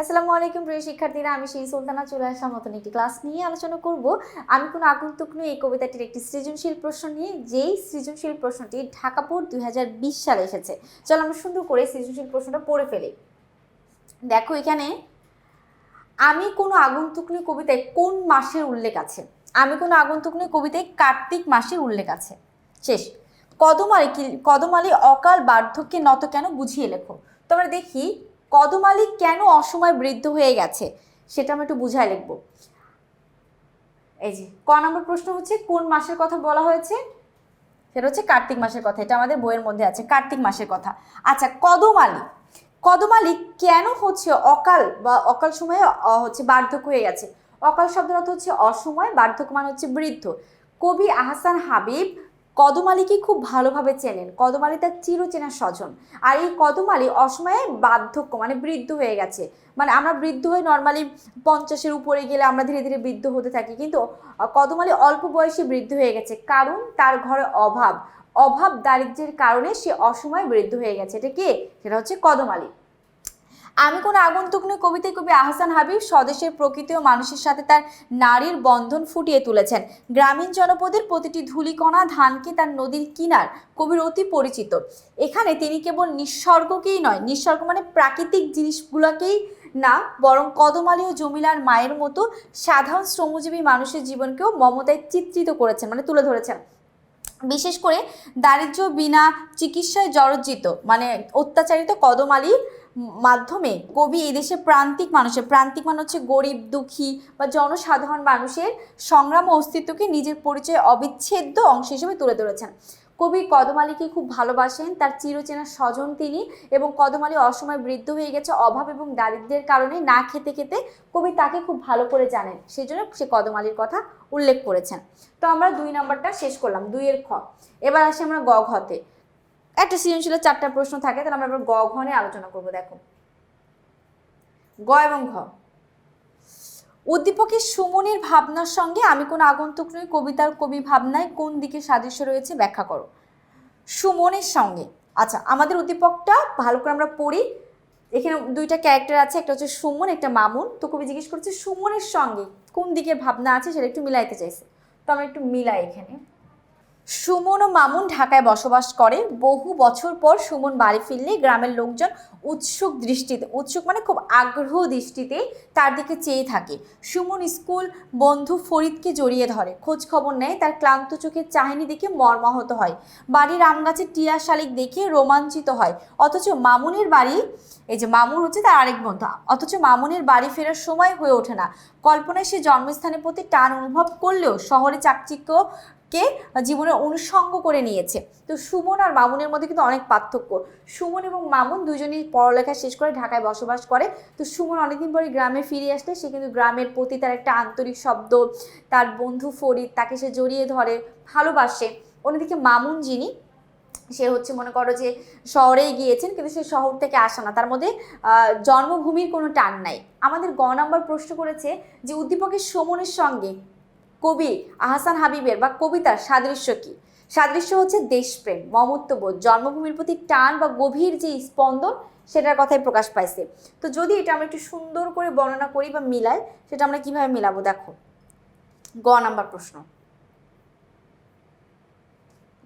আসসালামু আলাইকুম প্রিয় শিক্ষার্থীরা, আমি সেই সুলতানা চলে আসলাম নতুন একটি ক্লাস নিয়ে আলোচনা করব। আমি কোনো আগন্তুক নই, এই কবিতাটির একটি সৃজনশীল প্রশ্ন নিয়ে, যেই সৃজনশীল প্রশ্নটি ঢাকা বোর্ড 2020 সালে এসেছে। চলো আমরা সুন্দর করে সৃজনশীল প্রশ্নটা পড়ে ফেলি। দেখো এখানে আমি কোনো আগন্তুক নই কবিতায় কোন মাসের উল্লেখ আছে? আমি কোনো আগন্তুক নই কবিতায় কার্তিক মাসের উল্লেখ আছে। শেষ। কদমালী অকাল বার্ধক্যে নত কেন, বুঝিয়ে লেখো। তো আমরা দেখি কদমালী কেন অসময় বৃদ্ধ হয়ে গেছে সেটা আমরা একটু বুঝায় লিখব। এই যে ক নম্বর প্রশ্ন হচ্ছে কোন মাসের কথা বলা হয়েছে, সেটা হচ্ছে কার্তিক মাসের কথা। এটা আমাদের বইয়ের মধ্যে আছে, কার্তিক মাসের কথা। আচ্ছা, কদমালী কেন হচ্ছে অকাল সময়ে হচ্ছে বার্ধক্য হয়ে গেছে? অকাল শব্দের অর্থ হচ্ছে অসময়, বার্ধক্য মানে হচ্ছে বৃদ্ধ। কবি আহসান হাবিব কদমালীকে খুব ভালোভাবে চেনেন। কদমালী তার চিরচেনা স্বজন। আর এই কদমালী অসময়ে বার্ধক্য মানে বৃদ্ধ হয়ে গেছে। মানে আমরা বৃদ্ধ হয়ে নর্মালি 50-এর উপরে গেলে আমরা ধীরে ধীরে বৃদ্ধ হতে থাকি, কিন্তু কদমালী অল্প বয়সে বৃদ্ধ হয়ে গেছে, কারণ তার ঘরে অভাব দারিদ্র্যের কারণে সে অসময়ে বৃদ্ধ হয়ে গেছে। এটা কে? সেটা হচ্ছে কদমালী। আমি কোনো আগন্তুক নই কবিতায় কবি আহসান হাবিব স্বদেশের প্রকৃতি ও মানুষের সাথে তার নারীর বন্ধন ফুটিয়ে তুলেছেন। গ্রামীণ জনপদের প্রতিটি ধূলিকণা ধানকে তার নদীর কিনার কবির অতি পরিচিত। এখানে তিনি কেবল নিঃসর্গকেই নয়, নিঃসর্গ মানে প্রাকৃতিক জিনিসগুলোকেই না, বরং কদমালী ও জমিলার মায়ের মতো সাধারণ শ্রমজীবী মানুষের জীবনকেও মমতায় চিত্রিত করেছেন, মানে তুলে ধরেছেন। বিশেষ করে দারিদ্র্য বিনা চিকিৎসায় জর্জরিত মানে অত্যাচারিত কদমালীর মাধ্যমে কবি এদেশে প্রান্তিক মানে হচ্ছে গরিব দুঃখী বা জনসাধারণ মানুষের সংগ্রাম ও অস্তিত্বকে নিজের পরিচয়ে অবিচ্ছেদ্য অংশ হিসেবে তুলে ধরেছেন। কবি কদমালীকে খুব ভালোবাসেন, তার চিরচেনা স্বজন তিনি, এবং কদমালী অসময়ে বৃদ্ধ হয়ে গেছে অভাব এবং দারিদ্র্যের কারণে, না খেতে খেতে কবি তাকে খুব ভালো করে জানেন, সেই জন্য সে কদমালীর কথা উল্লেখ করেছেন। তো আমরা 2 নম্বরটা শেষ করলাম, 2-এর খ। এবার আসি আমরা গ ঘতে। একটা সৃজনশীলের 4টা প্রশ্ন থাকে, তাহলে আমরা গ ঘ নিয়ে আলোচনা করবো। দেখো গ এবং ঘ। উদ্দীপকের সুমনের ভাবনার সঙ্গে আমি কোনো আগন্তুক নই কবিতার কবি ভাবনায় কোন দিকে সাদৃশ্য রয়েছে ব্যাখ্যা করো। সুমনের সঙ্গে, আচ্ছা আমাদের উদ্দীপকটা ভালো করে আমরা পড়ি। এখানে 2টা ক্যারেক্টার আছে, একটা হচ্ছে সুমন, একটা মামুন। তো কবি জিজ্ঞেস করছে সুমনের সঙ্গে কোন দিকের ভাবনা আছে, সেটা একটু মিলাইতে চাইছে। তো আমরা একটু মিলাই এখানে। সুমন ও মামুন ঢাকায় বসবাস করে। বহু বছর পর সুমন বাড়ি ফিরলে গ্রামের লোকজন উৎসুক মানে খুব আগ্রহ দৃষ্টিতে তার দিকে চেয়ে থাকে। সুমন স্কুল বন্ধু ফরিদকে জড়িয়ে ধরে, খোঁজ খবর নেয়, তার ক্লান্ত চোখের চাহনি দেখে মর্মাহত হয়, বাড়ির আম গাছের টিয়া শালিক দেখে রোমাঞ্চিত হয়। অথচ মামুনের বাড়ি, এই যে মামুন হচ্ছে তার আরেক বন্ধু, অথচ মামুনের বাড়ি ফেরার সময় হয়ে ওঠে না। কল্পনায় সে জন্মস্থানের প্রতি টান অনুভব করলেও শহরে চাকচিক্য কে জীবনের অনুষঙ্গ করে নিয়েছে। তো সুমন আর মামুনের মধ্যে কিন্তু অনেক পার্থক্য। সুমন এবং মামুন দুজনেই পড়ালেখা শেষ করে ঢাকায় বসবাস করে। তো সুমন অনেকদিন পরে গ্রামে ফিরে আসলে সে কিন্তু গ্রামের প্রতি তার একটা আন্তরিক শব্দ, তার বন্ধু ফরিদ তাকে সে জড়িয়ে ধরে, ভালোবাসে। অন্যদিকে মামুন যিনি, সে হচ্ছে মনে করো যে শহরেই গিয়েছেন, কিন্তু সে শহর থেকে আসে না, তার মধ্যে জন্মভূমির কোনো টান নাই। আমাদের গ নম্বর প্রশ্ন করেছে যে উদ্দীপকের সুমনের সঙ্গে কবি আহসান হাবিবের বা কবিতার সাদৃশ্য কি? সাদৃশ্য হচ্ছে দেশপ্রেম, মমত্ববোধ, জন্মভূমির প্রতি টান বা গভীর যে স্পন্দন, সেটার কথাই প্রকাশ পাইছে। তো যদি এটা আমরা একটু সুন্দর করে বর্ণনা করি বা মিলাই, সেটা আমরা কিভাবে মিলাবো দেখো। গ নাম্বার প্রশ্ন,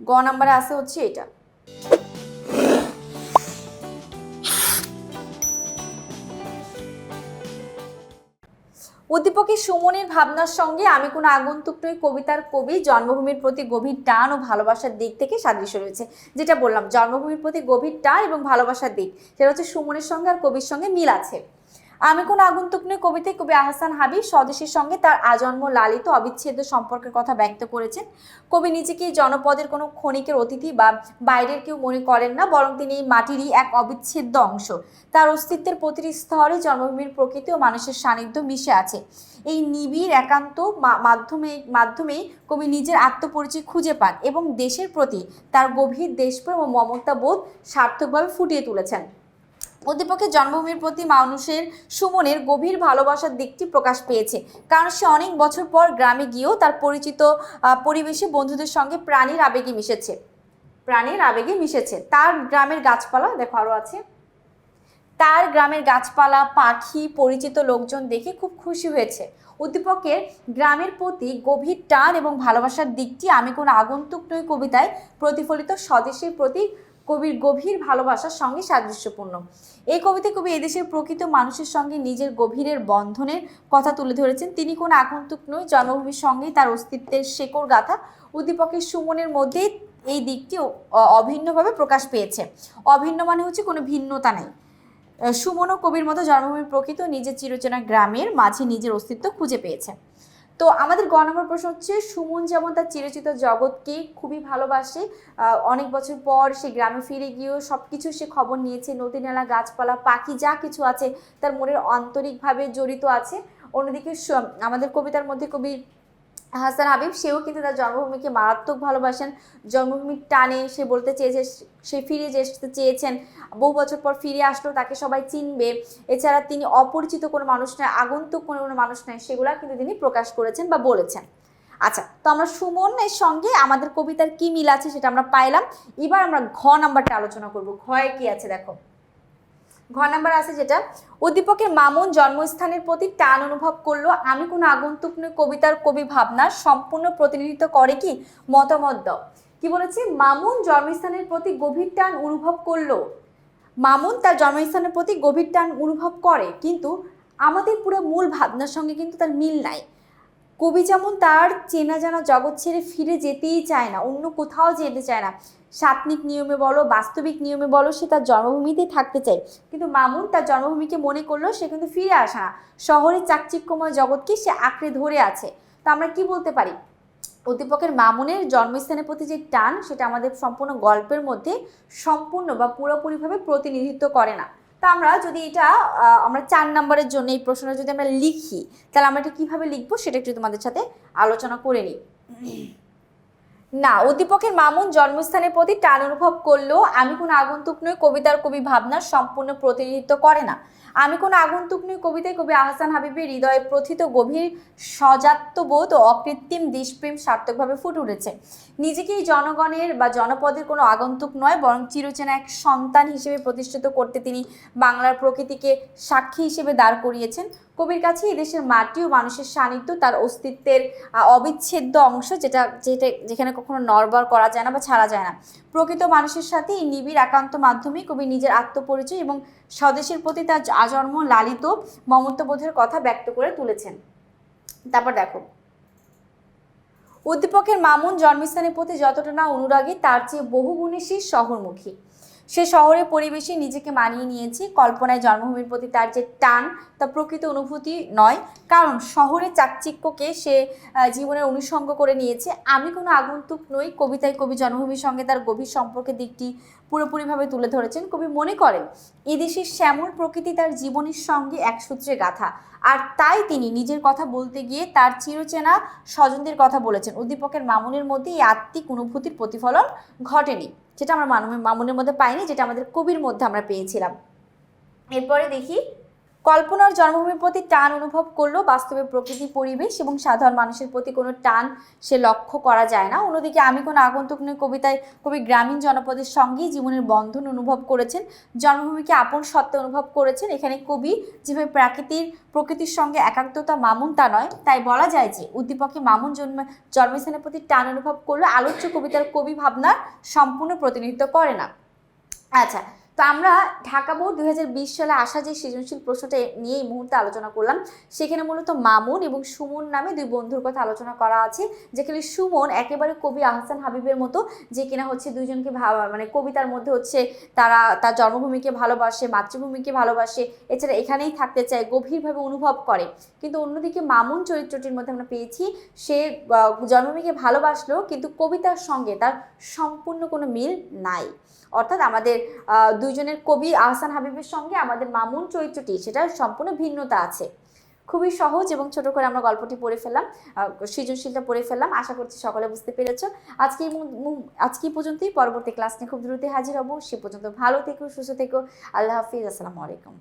গ নাম্বারে আছে হচ্ছে এটা। উদ্দীপকের সুমনের ভাবনার সঙ্গে আমি কোনো আগন্তুক নই কবিতার কবি জন্মভূমির প্রতি গভীর টান ও ভালোবাসার দিক থেকে সাদৃশ্য রয়েছে। যেটা বললাম, জন্মভূমির প্রতি গভীর টান এবং ভালোবাসার দিক, সেটা হচ্ছে সুমনের সঙ্গে আর কবির সঙ্গে মিল আছে। আমি কোনো আগন্তুক নই কবিতায় কবি আহসান হাবিব স্বদেশের সঙ্গে তার আজন্ম লালিত অবিচ্ছেদ্য সম্পর্কের কথা ব্যক্ত করেছেন। কবি নিজেকে জনপদের কোনো ক্ষণিকের অতিথি বা বাইরের কেউ মনে করেন না, বরং তিনি এই মাটিরই এক অবিচ্ছেদ্য অংশ। তার অস্তিত্বের প্রতিটি স্তরে জন্মভূমির প্রকৃতি ও মানুষের সান্নিধ্য মিশে আছে। এই নিবিড় একান্ত মাধ্যমেই কবি নিজের আত্মপরিচয় খুঁজে পান এবং দেশের প্রতি তার গভীর দেশপ্রেম ও মমতাবোধ সার্থকভাবে ফুটিয়ে তুলেছেন। উদ্দীপকের জন্মভূমির প্রতি মানুষের সুমনের গভীর ভালোবাসার দিকটি প্রকাশ পেয়েছে, কারণ সে অনেক বছর পর গ্রামে গিয়েও তার পরিচিত পরিবেশে বন্ধুদের সঙ্গে প্রাণীর আবেগে মিশেছে। তার গ্রামের গাছপালা দেখো আরো আছে, তার গ্রামের গাছপালা, পাখি, পরিচিত লোকজন দেখে খুব খুশি হয়েছে। উদ্দীপকের গ্রামের প্রতি গভীর টান এবং ভালোবাসার দিকটি আমি কোনো আগন্তুক নই কবিতায় প্রতিফলিত স্বদেশের প্রতি কবির গভীর ভালোবাসার সঙ্গে সাদৃশ্যপূর্ণ। এই কবিতায় কবি এদেশের প্রকৃত মানুষের সঙ্গে নিজের গভীরের বন্ধনের কথা তুলে ধরেছেন। তিনি কোনো আগন্তুক নই, জন্মভূমির সঙ্গেই তার অস্তিত্বের শেকড় গাথা। উদ্দীপকের সুমনের মধ্যে এই দিকটি অভিন্নভাবে প্রকাশ পেয়েছে। অভিন্ন মানে হচ্ছে কোনো ভিন্নতা নেই। সুমনও কবির মতো জন্মভূমির প্রকৃত নিজের চিরচেনা গ্রামের মাঝে নিজের অস্তিত্ব খুঁজে পেয়েছে। তো আমাদের গ নম্বর প্রশ্ন হচ্ছে, সুমন যেমন তার চিরচিত জগৎকে খুবই ভালোবাসে, অনেক বছর পর সে গ্রামে ফিরে গিয়েও সব কিছু সে খবর নিয়েছে, নদী নালা, গাছপালা, পাখি যা কিছু আছে তার মনের আন্তরিকভাবে জড়িত আছে। অন্যদিকে আমাদের কবিতার মধ্যে কবি হাসান হাবিব, সেও কিন্তু তার জন্মভূমিকে মারাত্মক ভালোবাসেন। জন্মভূমির টানে সে বলতে চেয়েছে, সে ফিরে যেতে চেয়েছেন, বহু বছর পর ফিরে আসলো, তাকে সবাই চিনবে। এছাড়া তিনি অপরিচিত কোনো মানুষ নয়, আগন্তুক কোনো মানুষ নয়, সেগুলা কিন্তু তিনি প্রকাশ করেছেন বা বলেছেন। আচ্ছা, তো আমরা সুমনের সঙ্গে আমাদের কবিতার কি মিল আছে সেটা আমরা পাইলাম। এবার আমরা ঘ নাম্বারটা আলোচনা করব। ঘয়ে কি আছে দেখো। ঘ নাম্বার আছে যেটা, উদ্দীপকের মামুন জন্মস্থানের প্রতি টান অনুভব করলো, আমি কোনো আগন্তুক নই কবিতার কবি ভাবনার সম্পূর্ণ প্রতিনিধিত্ব করে কি? মতামত দাও। কি বলেছে? মামুন জন্মস্থানের প্রতি গভীর টান অনুভব করলো। মামুন তার জন্মস্থানের প্রতি গভীর টান অনুভব করে, কিন্তু আমাদের পুরো মূল ভাবনার সঙ্গে কিন্তু তার মিল নাই। কবি যেমন তার চেনা জানা জগৎ ছেড়ে ফিরে যেতেই চায় না, অন্য কোথাও যেতে চায় না। সাত্ত্বিক নিয়মে বলো, বাস্তবিক নিয়মে বলো, সে তার জন্মভূমিতেই থাকতে চায়। কিন্তু মামুন তার জন্মভূমিকে মনে করলো সে কিন্তু ফিরে আসে না, শহরের চাকচিক্যময় জগৎকে সে আঁকড়ে ধরে আছে। তো আমরা কি বলতে পারি? উদ্দীপকের মামুনের জন্মস্থানের প্রতি যে টান, সেটা আমাদের সম্পূর্ণ গল্পের মধ্যে সম্পূর্ণ বা পুরোপুরিভাবে প্রতিনিধিত্ব করে না। তা আমরা যদি এটা আমরা 4 নম্বরের জন্য এই প্রশ্নটা যদি আমরা লিখি, তাহলে আমরা এটা কীভাবে লিখবো সেটা একটু তোমাদের সাথে আলোচনা করে নিই। না, উদ্দীপকের মামুন জন্মস্থানের প্রতি টান অনুভব করলেও আমি কোনো আগন্তুক নই কবিতার কবি ভাবনার সম্পূর্ণ প্রতিনিধিত্ব করে না। আমি কোনো আগন্তুক নই কবিতায় কবি আহসান হাবিবের হৃদয়ে প্রথিত গভীর সজাত্যবোধ ও অকৃত্রিম দেশপ্রেম সার্থকভাবে ফুটে উঠেছে। নিজেকেই জনগণের বা জনপদের কোনো আগন্তুক নয়, বরং চিরচেনা এক সন্তান হিসেবে প্রতিষ্ঠিত করতে তিনি বাংলার প্রকৃতিকে সাক্ষী হিসেবে দাঁড় করিয়েছেন। কবির কাছে এদেশের মাটি ও মানুষের সান্নিধ্য তার অস্তিত্বের অবিচ্ছেদ্য অংশ, যেখানে কখনো নড়বড় করা যায় না বা ছাড়া যায় না। প্রকৃত মানুষের সাথে এই নিবিড় একান্ত মাধ্যমে কবি নিজের আত্মপরিচয় এবং স্বদেশের প্রতি তার আজন্ম লালিত মমত্ববোধের কথা ব্যক্ত করে তুলেছেন। তারপর দেখো, উদ্দীপকের মামুন জন্মস্থানের প্রতি যতটা না অনুরাগী, তার চেয়ে বহুগুণে সে শহরমুখী। সে শহরের পরিবেশে নিজেকে মানিয়ে নিয়েছে। কল্পনায় জন্মভূমির প্রতি তার যে টান, তা প্রকৃত অনুভূতি নয়, কারণ শহরের চাকচিক্যকে সে জীবনের অনুষঙ্গ করে নিয়েছে। আমি কোনো আগন্তুক নই কবিতায় কবি জন্মভূমির সঙ্গে তার গভীর সম্পর্কের দিকটি পুরোপুরিভাবে তুলে ধরেছেন। কবি মনে করেন এদেশের শ্যামল প্রকৃতি তার জীবনের সঙ্গে এক সূত্রে গাথা, আর তাই তিনি নিজের কথা বলতে গিয়ে তার চিরচেনা স্বজনদের কথা বলেছেন। উদ্দীপকের মামুনের মধ্যে এই আত্মিক অনুভূতির প্রতিফলন ঘটেনি, যেটা আমরা মামুনের মধ্যে পাইনি, যেটা আমাদের কবির মধ্যে আমরা পেয়েছিলাম। এরপরে দেখি, কল্পনার জন্মভূমির প্রতি টান অনুভব করলো, বাস্তবে প্রকৃতি, পরিবেশ এবং সাধারণ মানুষের প্রতি কোনো টান সে লক্ষ্য করা যায় না। অন্যদিকে আমি কোনো আগন্তুক নই কবিতায় কবি গ্রামীণ জনপদের সঙ্গেই জীবনের বন্ধন অনুভব করেছেন, জন্মভূমিকে আপন সত্ত্বে অনুভব করেছেন। এখানে কবি যেভাবে প্রকৃতির সঙ্গে একাত্মতা মামুন তা নয়, তাই বলা যায় যে উদ্দীপকে মামুন জন্মস্থানের প্রতি টান অনুভব করলো আলোচ্য কবিতার কবি ভাবনার সম্পূর্ণ প্রতিনিধিত্ব করে না। আচ্ছা, তো আমরা ঢাকা বোর্ড 2020 সালে আসা যে সৃজনশীল প্রশ্নটা নিয়ে এই মুহূর্তে আলোচনা করলাম, সেখানে মূলত মামুন এবং সুমন নামে দুই বন্ধুর কথা আলোচনা করা আছে। যেখানে সুমন একেবারে কবি আহসান হাবিবের মতো, যে কিনা হচ্ছে দুইজনকে মানে কবিতার মধ্যে হচ্ছে তারা তার জন্মভূমিকে ভালোবাসে, মাতৃভূমিকে ভালোবাসে, এছাড়া এখানেই থাকতে চায়, গভীরভাবে অনুভব করে। কিন্তু অন্যদিকে মামুন চরিত্রটির মধ্যে আমরা পেয়েছি সে জন্মভূমিকে ভালোবাসলেও কিন্তু কবিতার সঙ্গে তার সম্পূর্ণ কোনো মিল নাই। অর্থাৎ আমাদের দুইজনের কবি আহসান হাবিবের সঙ্গে আমাদের মামুন চরিত্রটি, সেটার সম্পূর্ণ ভিন্নতা আছে। খুবই সহজ এবং ছোট করে আমরা গল্পটি পড়ে ফেললাম, সৃজনশীলটা পড়ে ফেললাম। আশা করছি সকলে বুঝতে পেরেছ। আজকে পর্যন্তই। পরবর্তী ক্লাস নিয়ে খুব দ্রুত হাজির হব। সে পর্যন্ত ভালো থেকো, সুস্থ থেকো। আল্লাহ হাফিজ। আসসালামু আলাইকুম।